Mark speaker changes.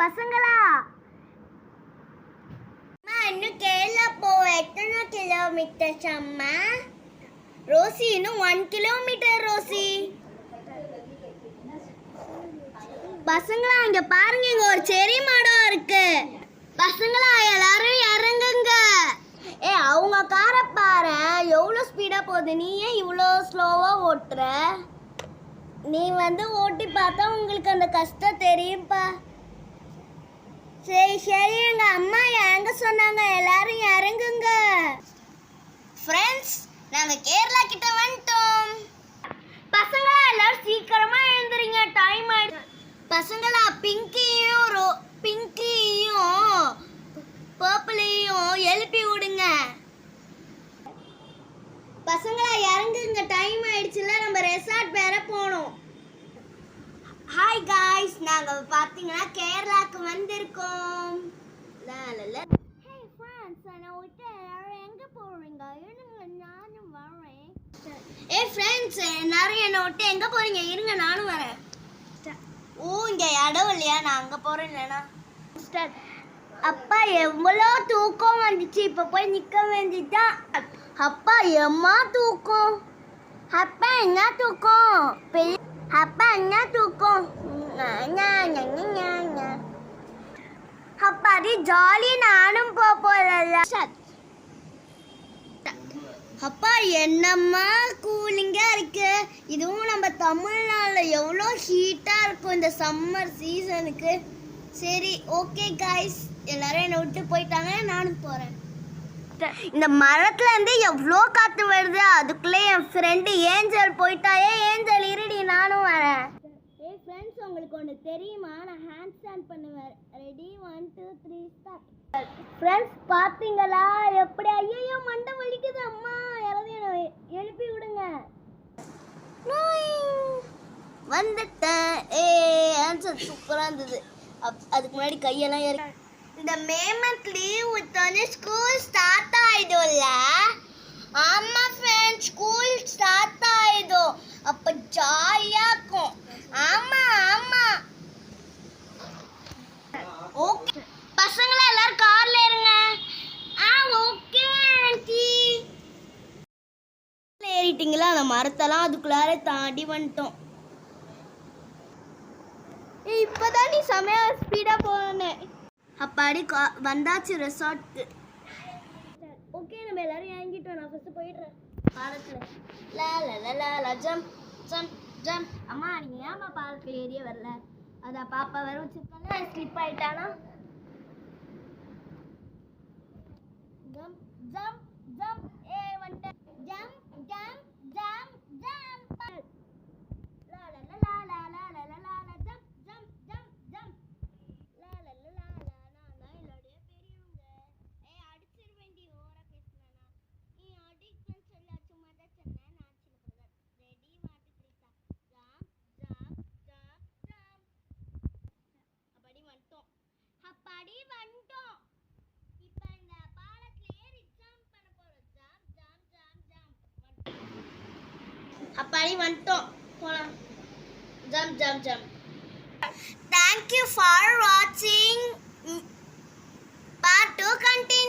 Speaker 1: பசங்களா இன்னும் கேரளா போக எத்தனை கிலோமீட்டர் அம்மா? ரோசி இன்னும் 1 கிலோமீட்டர் ரோசி. பசங்களா இங்க பாருங்க, இங்க ஒரு செரி மரம் இருக்கு. பசங்களா எல்லாரும் இறங்குங்க. அவங்க காரை பாரு எவ்வளோ ஸ்பீடா போகுது. நீ ஏன் இவ்வளோ ஸ்லோவா ஓட்டுற? நீ ஓட்டி பார்த்தா உங்களுக்கு அந்த கஷ்டம் தெரியும்பா. சரி சரி, எங்க அம்மா இறங்க சொன்னாங்க, எல்லாரும் இறங்குங்க. ஃப்ரெண்ட்ஸ், நாங்க கேரளா கிட்ட வந்துட்டோம். பசங்களா எல்லாரும் சீக்கிரமா எழுந்துறீங்க, டைம் ஆயிடுச்சு. பசங்களா பிங்கியும் பர்பிளையும் எழுப்பி விடுங்க. பசங்களா இறங்குங்க, டைம் ஆயிடுச்சுல, நம்ம ரெசார்ட் வேற போகணும். ஹாய் காய்ஸ், நாங்க பாத்தீங்கன்னா கேரளாக்கு வந்திருக்கோம். ஹே ஃப்ரெண்ட்ஸ், நான் விட்டு எங்க போறீங்க? இருங்க நானும் வரேன். ஃப்ரெண்ட்ஸ், எல்லாரும் என்ன விட்டு எங்க போறீங்க? இருங்க நானும் வரேன். இங்க இடம் இல்லையா? நான் அங்க போறேன். இல்லைனா அப்பா எவ்வளோ தூக்கம் வந்துச்சு, இப்ப போய் நிக்க வேண்டியதா. அப்பா எம்மா தூக்கம். அப்பா என்ன தூக்கம்? அப்பா என்ன தூக்கம்? அப்பாடி ஜாலி, நானும் போறல. அப்பா என்னம்மா கூலிங்கா இருக்கு. இதுவும் நம்ம தமிழ்நாடுல எவ்வளோ ஹீட்டா இருக்கும் இந்த சம்மர் சீசனுக்கு. சரி ஓகே காய்ஸ், எல்லாரும் என்னை விட்டு போயிட்டாங்க, நானும் போறேன். இந்த மரத்துல இருந்து எவ்வளோ காத்து வருது. அதுக்குள்ளே என் ஃப்ரெண்டு ஏஞ்சல் போயிட்டாயே. ஏஞ்சல் இருடி, நானும் வரேன். ஃப்ரெண்ட்ஸ், உங்களுக்கு ஒன்று தெரியுமா? நான் ஹேண்ட் ஸ்டாண்ட் பண்ணுவேன். Ready 1 2 3 start. ஃப்ரெண்ட்ஸ் பார்த்தீங்களா எப்படி? ஐயோ மண்டை வலிக்குது அம்மா, யாராவது எழுப்பி விடுங்க. வந்துட்டேன். ஆன்சர் சூப்பராக இருந்தது. அதுக்கு முன்னாடி கையெல்லாம் இந்த மே மந்த் லீவ் விட்டோன்னே ஸ்கூல் ஸ்டார்ட் ஆயிடும்ல. ஆமா ஃப்ரெண்ட்ஸ், ஸ்கூல் ஸ்டார்ட் ஆயிடும். அப்ப ஜாலியா இருக்கும். ஆமா ஆமா. ஓகே பசங்களா, எல்லாரும் கார்ல ஏறுங்க. Okay aunty. ஏறிட்டீங்களா? அந்த மரத்தெல்லாம் அதுக்குள்ளார தாண்டி வந்துட்டோம். இப்பதான் நீ செமையா ஸ்பீடா போனே. அப்பாடி வந்தாச்சு ரெசார்ட்க்கு. ஓகே, நம்ம எல்லாரும் இறங்கிட்டோம். நான் ஃபர்ஸ்ட் போயிடுறேன் பாலத்துல. Jump jump jump. அம்மா நீங்க ஏமா பாலத்துல ஏறியே வரல? அதான் பாப்பா வர வச்சிருக்காங்க, ஸ்லிப் ஆயிட்டானா. Jump jump jump. வந்துட்டேன். Jump jump jump jump. லா லா லா லா லா லா லா லா லா. Jump jump jump jump. லா லா லா லா லா. நான் இல்லோடைய பெரியவங்க. அடிச்சிர வேண்டிய ஓரா பேசுனா. நீ அடிக்கன்னு சொல்ல, சும்மா தான் சொன்னேன். நான் சின்ன brother. Ready 1 2 3 start. Jump jump jump jump. அப்பாடி வந்துட்டோம். அப்பாடி வந்துட்டோம். இப்போ இந்த பாலத்துல ஏறி ஜம்ப் பண்ண போறோம். Jump jump jump jump. அப்பாடி வந்துட்டோம், போலாம். Jump jump jump. Thank you for watching. Part 2 continue.